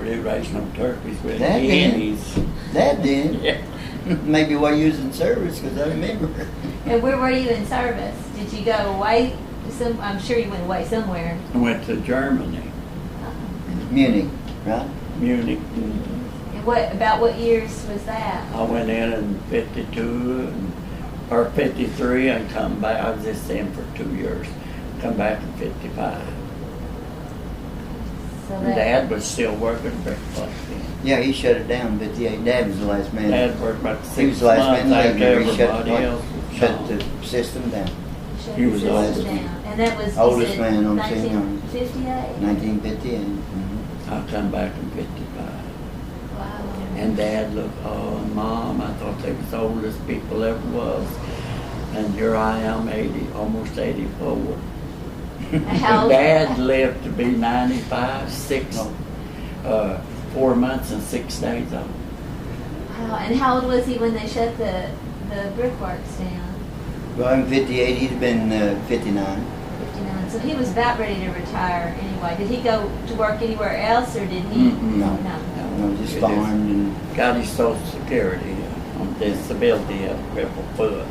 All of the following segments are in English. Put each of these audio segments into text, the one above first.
never did raise no turkeys with Dad did. guineas. Dad did. Yeah. Maybe while you was in service, because I remember. And where were you in service? Did you go away? I'm sure you went away somewhere. I went to Germany, Munich, right? Munich. And about what years was that? I went in 52 or 53 and come back. I was just in for 2 years. Come back in 55. So And Dad was still working breakfast then. Yeah, he shut it down in 58. Dad was the last man. Dad worked about 6 He was the last months man after leaving. He everybody else was shut gone. the system down. shut He the was system old. down. And that was Oldest man on scene. 1958. 1958. I come back in 55. Wow. And Dad looked, oh, and Mom, I thought they was the oldest people ever was. And here I am, 80, almost 84. How old- Dad lived to be 95, 4 months and 6 days old. Wow. And how old was he when they shut the brickworks down? Well, in 58, he'd have been 59. 59. So he was about ready to retire anyway. Did he go to work anywhere else, or did he? No. No. No, just It farmed and Got his Social Security on disability of crippled foot.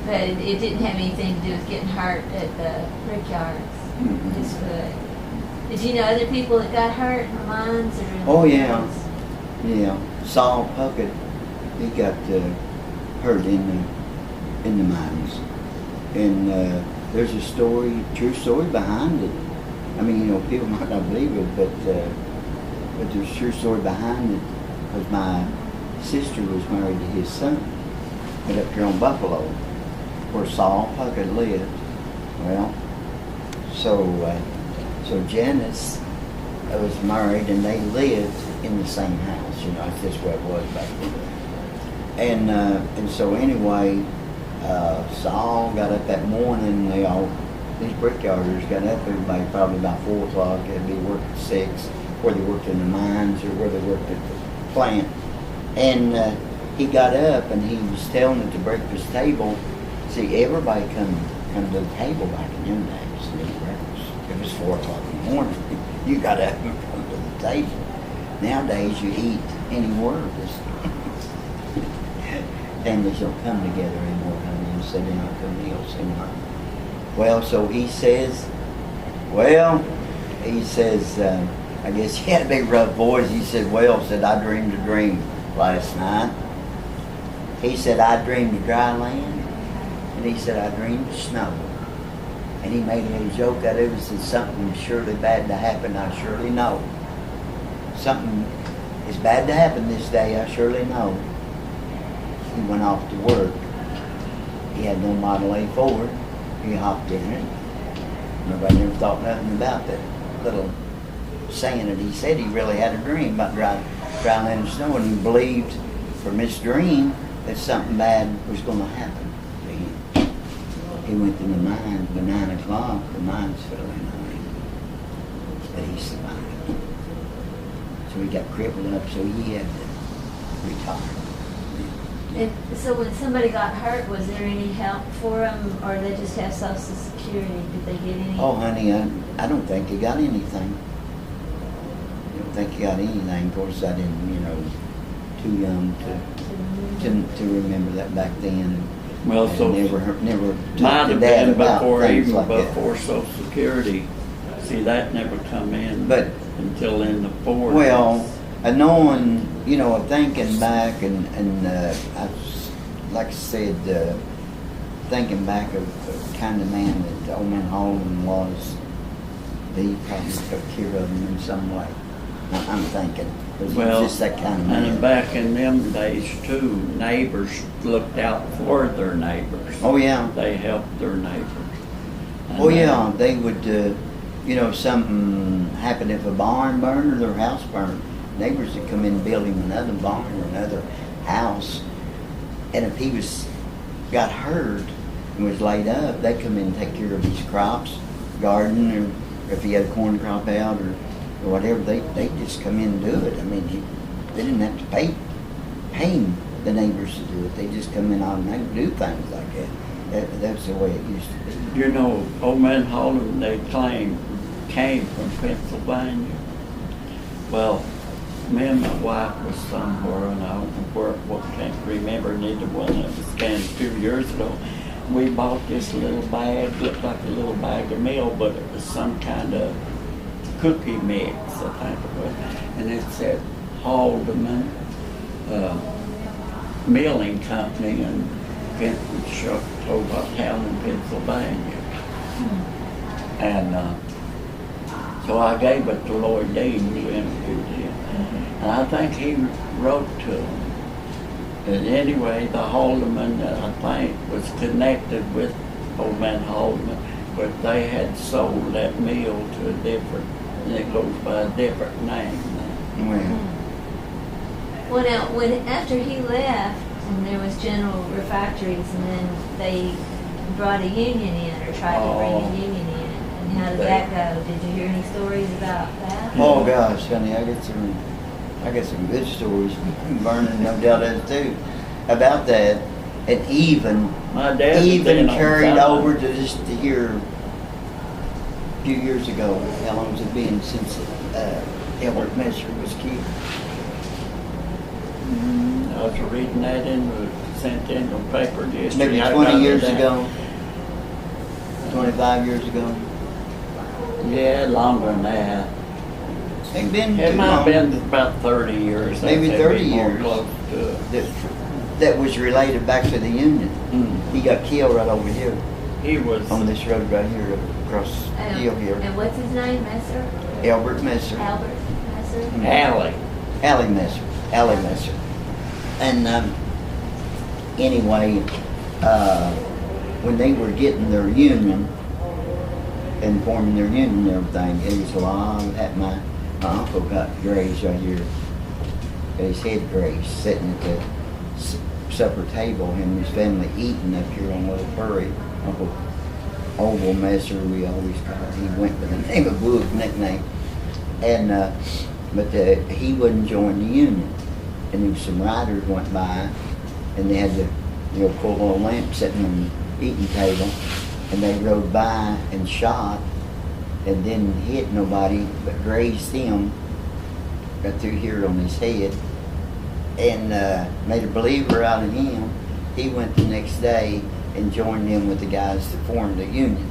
But it didn't have anything to do with getting hurt at the brickyards. Mhm. His foot. Did you know other people that got hurt in the mines or? In Oh, the yeah. mines? yeah, Saul Puckett, he got hurt in the mines, and there's a story, true story behind it. I mean, you know, people might not believe it, but there's a true story behind it. Because my sister was married to his son, but up here on Buffalo, where Saul Puckett lived. Well, so Janice was married, and they lived in the same house. You know, that's just where it was back then. And so anyway, Saul got up that morning. These brickyarders got up. Everybody probably about 4 o'clock. They'd be working at 6, where they worked in the mines or where they worked at the plant. And he got up and he was telling at the breakfast table. See, everybody come to the table back in them days to eat breakfast. It was 4 o'clock in the morning. You got up and come to the table. Nowadays you eat anywhere. Families don't come together anymore. Come in, sit down, come meals, Well, so he says, I guess he had a big rough voice. He said, I dreamed a dream last night. He said, I dreamed of dry land. And he said, I dreamed of snow. And he made a little joke out of it and said, something surely bad to happen, I surely know. Something is bad to happen this day, I surely know. He went off to work. He had no Model A Ford. He hopped in it. Nobody never thought nothing about that little saying that he said. He really had a dream about dry land and snow, and he believed from his dream that something bad was going to happen to him. He went to the mines by 9 o'clock. The mines fell in on him, but he survived. So he got crippled up, so he had to retire. And so when somebody got hurt, was there any help for them, or they just have Social Security? Did they get any? Oh, honey, I don't think he got anything. I don't think he got anything. Of course, I didn't, too young to remember that back then. Well, And so never might talked to have Dad been about before, things even like that. before Social Security. See, that never come in But until in the 40s. well, knowing, thinking back and like I said, thinking back of the kind of man that old man Holden was, he probably took care of him in some way. I'm thinking. 'Cause he was just that kind of man. And back in them days too, neighbors looked out for their neighbors. Oh yeah. They helped their neighbors. And Oh yeah, they would, something happened if a barn burned or their house burned. Neighbors would come in and build him another barn or another house. And if he got hurt and was laid up, they'd come in and take care of his crops, garden, or if he had a corn crop out or whatever, they'd just come in and do it. I mean, they didn't have to pay the neighbors to do it. They just come in and they do things like that. That's the way it used to be. Old man Holland, they claim, came from Pennsylvania. Well, me and my wife was somewhere, and I don't know where, what, can't remember neither one. It was scanned a few years ago. We bought this little bag, looked like a little bag of meal, but it was some kind of cookie mix, I think it was. And it said Haldeman Milling Company in Shelbyville town in Pennsylvania. And so I gave it to Lloyd Dean, who interviewed him. And I think he wrote to him. And anyway, the Haldeman, I think, was connected with old man Haldeman, but they had sold that meal to a different, and it goes by a different name now. Well, now, after he left, and there was General Refractories, and then they brought a union in, or tried to bring a union in. And how did that go? Did you hear any stories about that? Oh gosh, honey, I got some good stories. Vernon, no doubt, does too, about that. And even My dad carried over to just to hear a few years ago. How long has it been since Albert Messer was killed? I was reading that in the Centennial paper yesterday. Maybe 20 years ago. 25 years ago. Yeah, longer than that. Ain't been It too might have long. been about 30 years. Maybe That'd 30 be more years. Close to it. That was related back to the Union. He got killed right over here He was on this road right here across the hill here. And what's his name, Messer? Albert Messer. Albert Messer? Allie. Allie Messer. Allie Messer. And anyway, when they were getting their union and forming their union and everything, it was a long, my uncle got grazed right here. His head grazed, sitting at the supper table, him and his family eating up here on Little Prairie. Uncle Oval Messer, we always called him. He went by the name of Wood, nickname. And but he wouldn't join the union. And there was some riders went by, and they had the cool little lamp sitting on the eating table, and they rode by and shot, and didn't hit nobody, but grazed him, got through here on his head, and made a believer out of him. He went the next day and joined in with the guys that formed the union,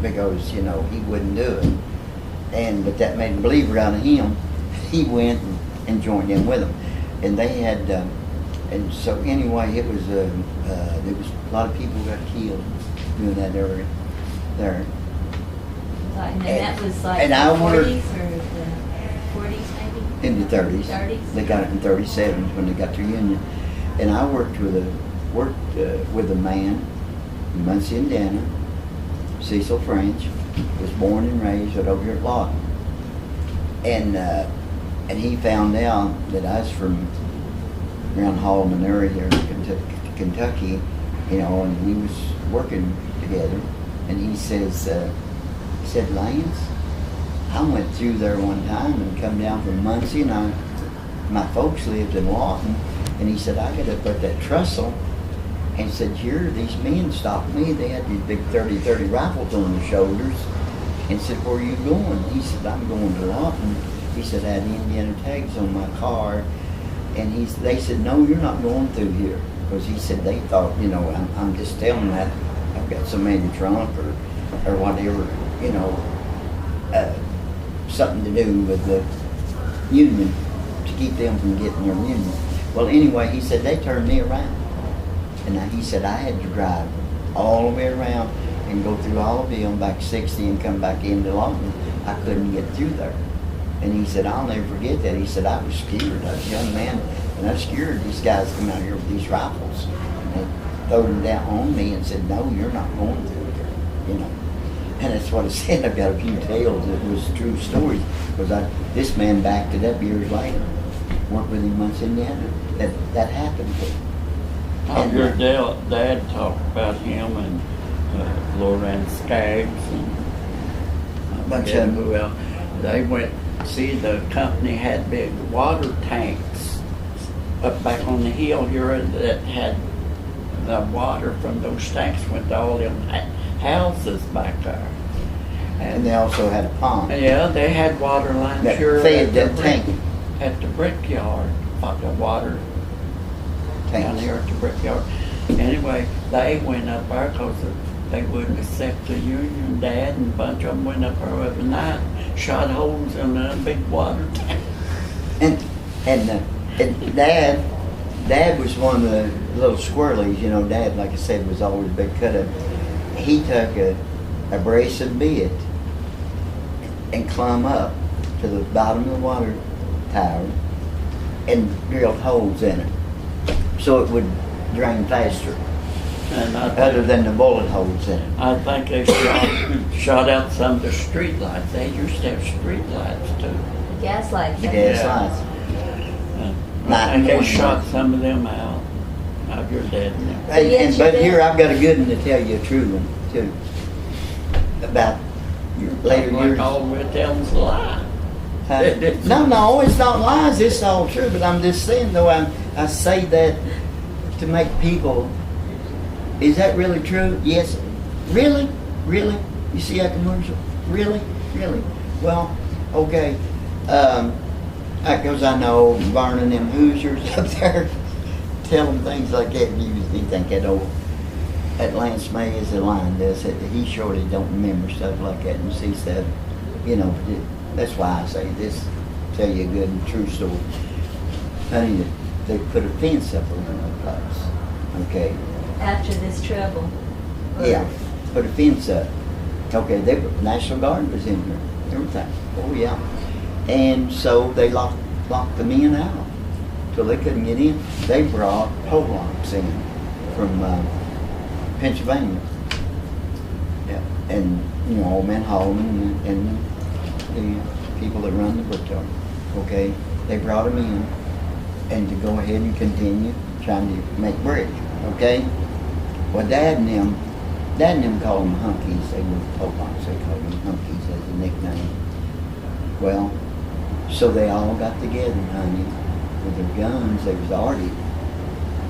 because he wouldn't do it, but that made a believer out of him. He went and joined in with them, and they had, and so anyway, it was there was a lot of people got killed in that area there. And that was like and the I 40s or the 40s maybe? In the 30s. 30s? They got it in 37 when they got their union, and I worked with a man in Muncie, Indiana, Cecil French, was born and raised right over here at Lawton, and he found out that I was from around Hallman area here in Kentucky, and we was working together, and he said, Lance, I went through there one time and come down from Muncie, and my folks lived in Lawton, and he said, I got up at that trestle, and he said, here, these men stopped me. They had these big 30-30 rifles on their shoulders, and said, where are you going? He said, I'm going to Lawton. He said, I had Indiana tags on my car, and they said, no, you're not going through here, because he said they thought, I'm just telling that I've got somebody in the trunk or whatever, something to do with the union to keep them from getting their union. Well, anyway, he said they turned me around, and he said I had to drive all the way around and go through all of them back 60 and come back into Lawton. I couldn't get through there. And he said, I'll never forget that. He said, I was scared. I was a young man, and I was scared these guys come out here with these rifles. And they throwed them down on me and said, no, you're not going through here, And that's what I said. I've got a few tales that was true stories, because this man backed it up years later. Worked with him months in Indiana. That happened to him. And your dad talked about him and Lorenz Skaggs and Bunch of who else. They went, see, the company had big water tanks up back on the hill here that had the water from those tanks went to all them houses back there. And they also had a pond Yeah, they had water lines that sure fed at that the tank. at the brickyard, like the water down Tanks. here at the brickyard. Anyway, they went up there because they wouldn't accept the union. Dad and a bunch of them went up there overnight, shot holes in a big water tank. And Dad was one of the little squirrelies, you know. Dad, like I said, was always a big cut up. He took a brace of bit and climbed up to the bottom of the water tower and drilled holes in it so it would drain faster, And other than the bullet holes in it. I think they shot out some of the street lights. They used to have street lights too. Gas lights. The gas Yeah. lights. I think they shot some of them out of your dad now. But here I've got a good one to tell you, a true one too, about You're later like years. all we're telling's a lie. No, it's not lies. It's all true. But I'm just saying, though, I say that to make people. Is that really true? Yes. Really, really. You see that commercial? Really, really. Well, okay. Because I know Vernon and them Hoosiers up there tell them things like that. You think that Lansford is a line does it. He surely don't remember stuff like that and see stuff. You know, that's why I say this. Tell you a good and true story. Honey, they put a fence up around the place. Okay. After this trouble. Yeah. Put a fence up. Okay. National Guard was in here. Everything. Oh yeah. And so they locked the men out till they couldn't get in. They brought pole locks in from Pennsylvania. Yeah. And you know, old man Holman and the people that run the brickyard. Okay, they brought them in, and to go ahead and continue trying to make brick. Okay, well, Dad and them called them hunkies. They were Popeyes. They called them hunkies as a nickname. Well, so they all got together, honey, with their guns. They was already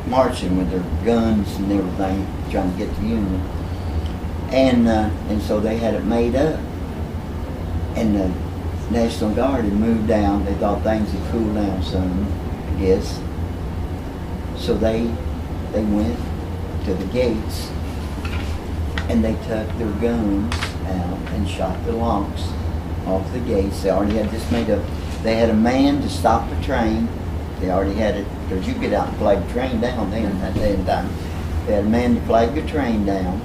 marching with their guns and everything, trying to get the Union. And so they had it made up. And the National Guard had moved down. They thought things had cooled down some, I guess. So they went to the gates and they took their guns out and shot the locks off the gates. They already had this made up. They had a man to stop the train. They already had it, because you get out and flag the train down then at that time. They had a man to flag the train down.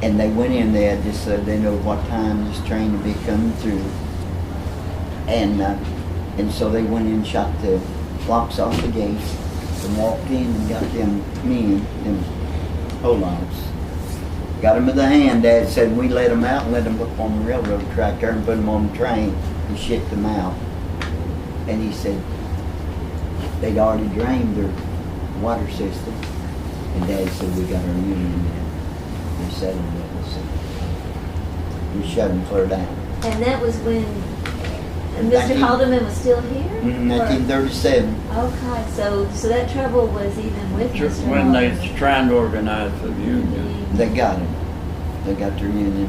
And they went in there, just so they know what time this train would be coming through. And so they went in and shot the locks off the gates and walked in and got them men, them pole locks. Got them with the hand. Dad said we let them out and let them up on the railroad track there and put them on the train and shipped them out. And he said they'd already drained their water system. And Dad said we got our union now. We settled it. We shut them clear down. And that was when Mr. Haldeman was still here? 1937. Okay, so that trouble was even with Mr. When they Haldeman. was trying to organize the union. They got it. They got their union.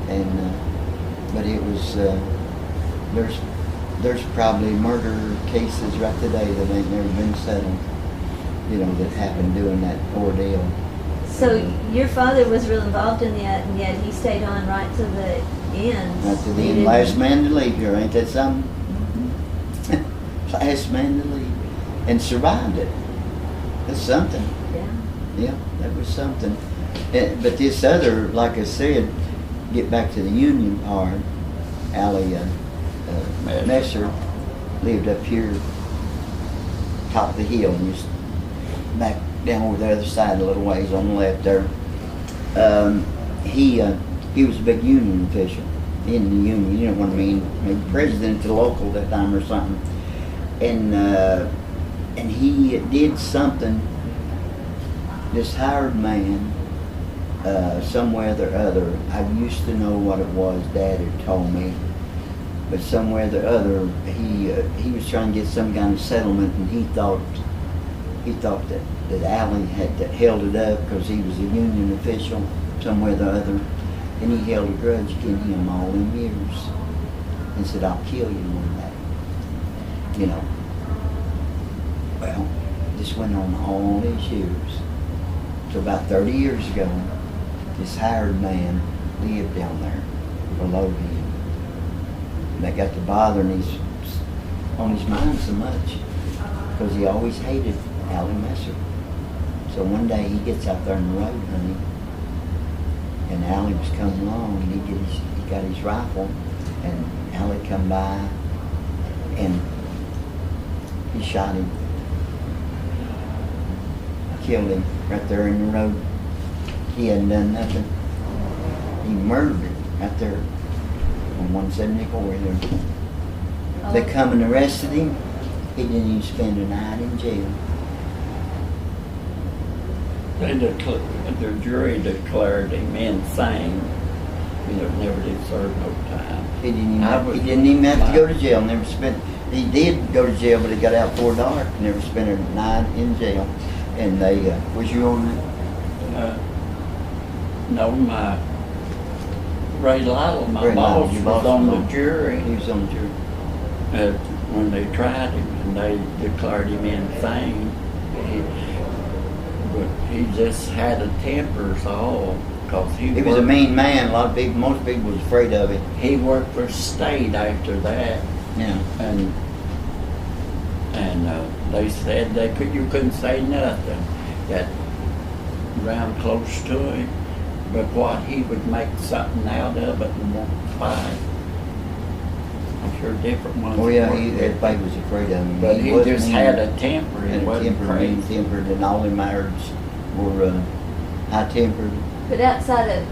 And, but it was, there's probably murder cases right today that ain't never been settled, you know, that happened during that ordeal. So your father was real involved in that, and yet he stayed on right to the end. Right to the He end. didn't- Last man to leave here, ain't that something? Last man to leave. And survived it. That's something. Yeah. Yeah, that was something. But this other, like I said, get back to the union part, Allie Messer lived up here, top of the hill, and just back down over the other side a little ways on the left there. He was a big union official in the union, you know what I mean, maybe president of the local that time or something. And he did something, this hired man, somewhere or other, I used to know what it was, Dad had told me, but somewhere or other, he was trying to get some kind of settlement, and he thought that Allie had held it up because he was a union official somewhere or other, And he held a grudge against him all them years. And said, I'll kill you one day. You know. Well, this went on all these years. So about 30 years ago, this hired man lived down there below him. And that got to bothering on his mind so much because he always hated Allie Messer. So one day he gets out there on the road hunting, and Allie was coming along, and he got his rifle, and Allie come by, and he shot him, killed him right there in the road. He hadn't done nothing. He murdered him right there on 174 here. They come and arrested him. He didn't even spend a night in jail. The jury declared him insane. He never did serve no time. He didn't even have to go to jail. Never spent. He did go to jail, but he got out before dark. Never spent a night in jail. And they was you on that? No, my Ray Lytle, my boss, was on the jury. He was on the jury. When they tried him and they declared him insane, but he just had a temper, so because he was a mean man. Most people was afraid of him. He worked for state after that. Yeah. And they said you couldn't say nothing that around close to him, but what he would make something out of it and won't fight. I'm sure different ones. Oh yeah, everybody was afraid of him. But he just had a temper. He wasn't crazy. Mean-tempered, and all the marriages were high-tempered. But outside of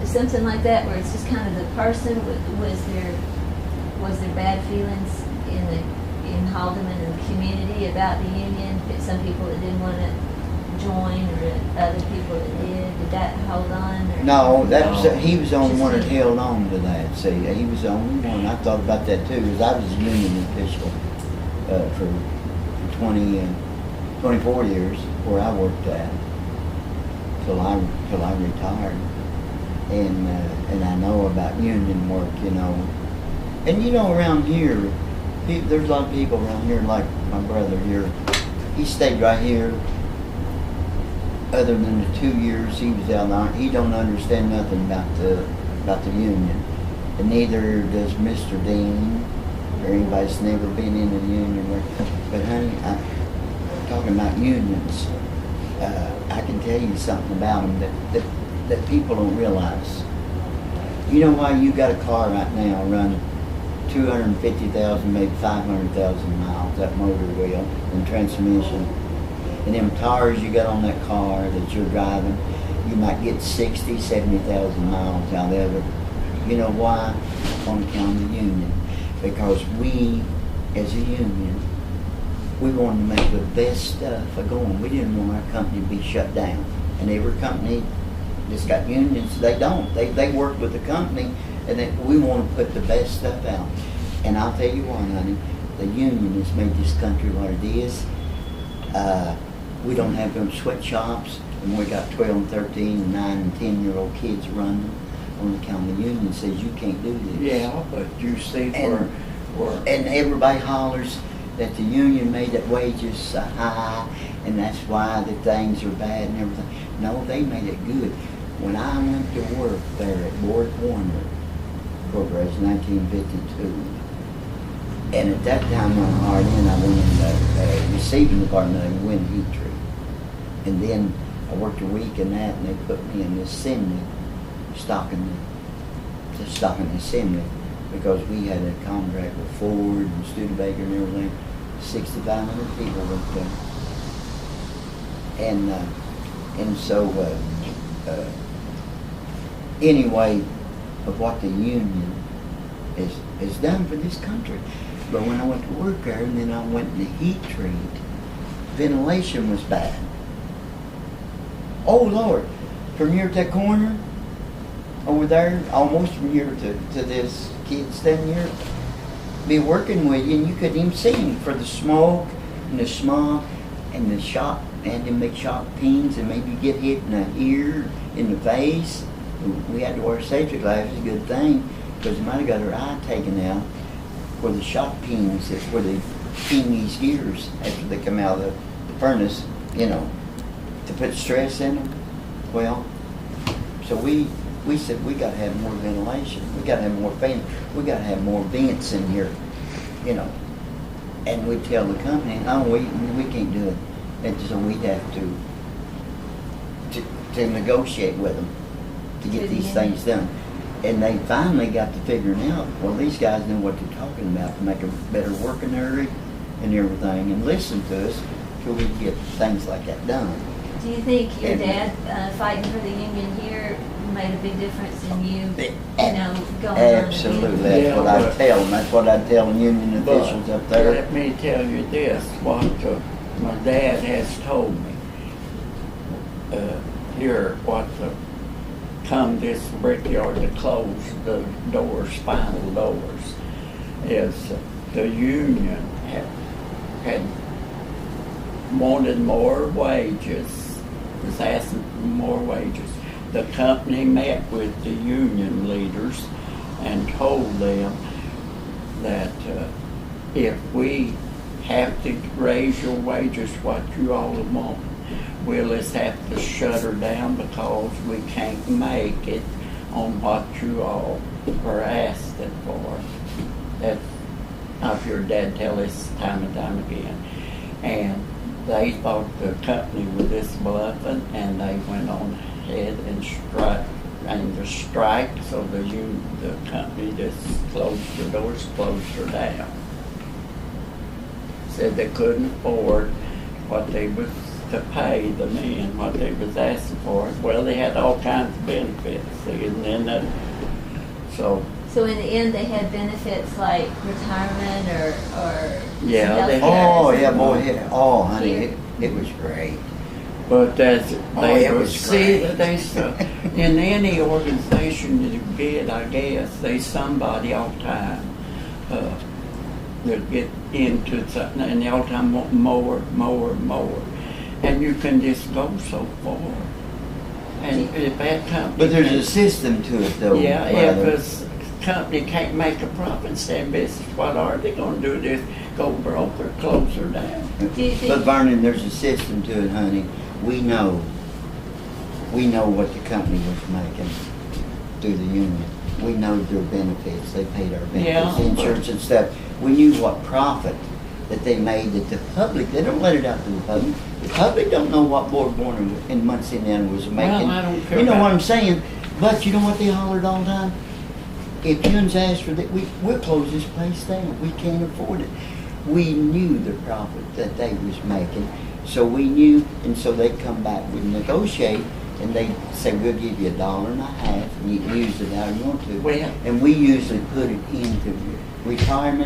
something like that, where it's just kind of the person, was there bad feelings in Haldeman and the community about the union? Some people that didn't want to join, or other people that did. Did that hold on? Or? No, he was the only one that held on to that. See, he was the only one. I thought about that too, because I was a union official for 24 years where I worked at till I retired, and I know about union work, you know. And you know, around here, there's a lot of people around here, like my brother here. He stayed right here. Other than the 2 years he was out there, he don't understand nothing about the union, and neither does Mr. Dean or anybody that's never been in the union. But honey, I'm talking about unions. I can tell you something about them that people don't realize. You know why you got a car right now running 250,000, maybe 500,000 miles, that motor wheel and transmission, and them tires you got on that car that you're driving, you might get 60, 70,000 miles out of it. You know why? On account of the union. Because we, as a union, we wanted to make the best stuff going. We didn't want our company to be shut down. And every company that's got unions, they don't. They work with the company, and we want to put the best stuff out. And I'll tell you what, honey, the union has made this country what it is. We don't have them sweatshops, and we got 12 and 13 and 9 and 10-year-old kids running on account of the union says you can't do this. Yeah, but you see and everybody hollers that the union made that wages so high, and that's why the things are bad and everything. No, they made it good. When I went to work there at Ward Warner Corporation, 1952, and at that time when I hired in, I went in the receiving department and went heat treat. And then I worked a week in that, and they put me in the assembly, stocking the assembly, because we had a contract with Ford and Studebaker and everything. 6,500 people worked there. And so anyway, of what the union is done for this country. But when I went to work there, and then I went to heat treat, ventilation was bad. Oh Lord, from here to that corner, over there, almost from here to this kid standing here, be working with you, and you couldn't even see him for the smoke and the smog and the shock, and them big shock pins, and maybe get hit in the ear, in the face. we had to wear safety glasses, good thing, because they might have got her eye taken out where the shot pings, that's where they ping these gears after they come out of the furnace, you know, to put stress in them. Well, so we said we got to have more ventilation. We got to have more fan. We got to have more vents in here, you know. And we tell the company, no, we can't do it. And so we'd have to negotiate with them to get these things done. And they finally got to figuring out, well, these guys know what they're talking about to make a better working area and everything, and listen to us till we get things like that done. Do you think your dad fighting for the union here made a big difference in you, going absolutely. on? That's what I tell them. That's what I tell union officials up there. Let me tell you this, what my dad has told me. Here, come this brickyard to close the doors, final doors, is the union had wanted more wages, was asking for more wages. The company met with the union leaders and told them that if we have to raise your wages what you all want, we'll just have to shut her down because we can't make it on what you all are asking for. That I've heard Dad tell us time and time again. And they thought the company was just bluffing, and they went on ahead and strike, so the company just closed the doors, closed her down. Said they couldn't afford what they was to pay the men, what they was asking for. Well, they had all kinds of benefits, and then So in the end, they had benefits like retirement or yeah, they had. Oh yeah, boy, yeah. Oh honey, it was great. But that's they it would was see great. that in any organization you get, I guess, there's somebody all the time that get into something, and they all the time want more, and you can just go so far. And if that company, But there's a system to it though. yeah, brother. if a company can't make a profit and stay in business, what are they going to do? Just go broke or close her down? Do you think- But Vernon, there's a system to it, honey. We know what the company was making through the union. We know their benefits. They paid our benefits, Yeah. insurance and stuff. We knew what profit that they made that the public, they don't let it out to the public. The public don't know what Board Warner and Muncie Indiana was making. Well, I don't care You know about what I'm saying? But you know what they hollered all the time? If unions asked for that, we'll close this place down. We can't afford it. We knew the profit that they was making. So we knew, and so they'd come back, we'd negotiate, and they'd say, we'll give you $1.50, and you can use it how you want to. Well, and we usually put it into retirement